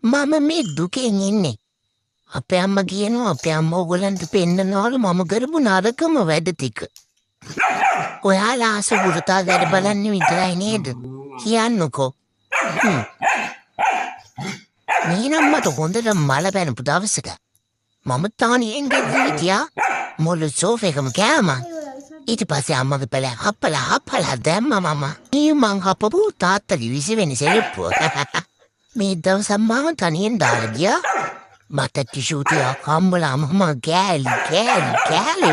මම මේ දුකෙන් ඉන්නේ. අපේ අම්මා කියනවා අපේ අම්මා ඕගොල්ලන්ට පෙන්නනවලු මම කරපු නරකම වැඩ ටික. ඔයාලා ආස වෘතා වැඩ බලන්නේ විතරයි නේද? කියන්නකෝ. මේ නම් මට හොඳට මල පැනපු දවසක. මම තානියෙන් ගෙදර මුළු සෝෆෙකම කෑමා. ඊට පස්සේ අම්මගේ පැල හපලා දැම්මා මම. ඊ මං හපපු තාත්තගේ 20 වෙනි සෙරෙප්පුව. මේ දවස් අම්මාව තනියෙන් දාලා ගියා. මට ටිෂු ටිකක් හම්බුලාම මම කෑලි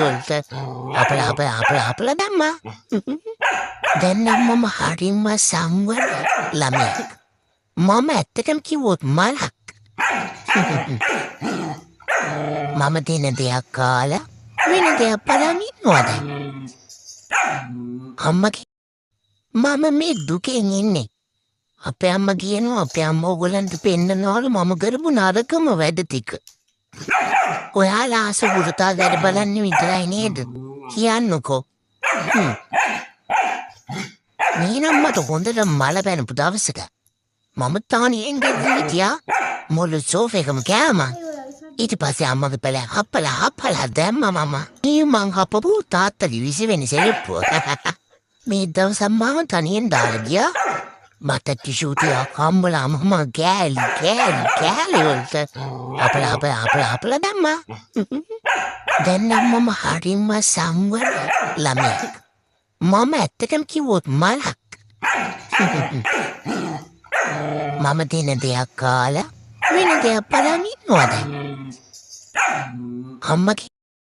වලට අපලා දැම්මා. දැන් නම් මම හරිම සංවර ළමයෙක්. මම ඇත්තටම කිව්වොත් මලක්. මම දෙන දෙයක් කාලා වෙන දෙයක් බලන් ඉන්නවද? අම්මගේ මම මේ දුකෙන් ඉන්නේ. අපේ අම්මා කියනවා අපේ අම්මා ඕගොල්ලන්ට පෙන්නනවලු මම කරපු නරකම වැඩ ටික. ඔයාලා ආස වෘතා වැඩ බලන්නේ විතරයි නේද? කියන්නකෝ. මේ නම් මට හොඳට මල පැනපු දවසක. මම තානියෙන් ගෙදර මුළු සෝෆෙකම කෑමා. ඊට පස්සේ අම්මගේ පැල හපලා දැම්මා මම. ඊ මං හපපු තාත්තගේ 20 වෙනි සෙරෙප්පුව. මේ දවස් අම්මාව තනියෙන් දාලා ගියා. මට ටිෂු ටිකක් හම්බුලාම මම කෑලි වලට අපලා දැම්මා. දැන් නම් මම හරිම සංවර ළමයෙක්. මම ඇත්තටම කිව්වොත් මලක්. මම දෙන දෙයක් කාලා වෙන දෙයක් බලන් ඉන්නවද? අම්මගේ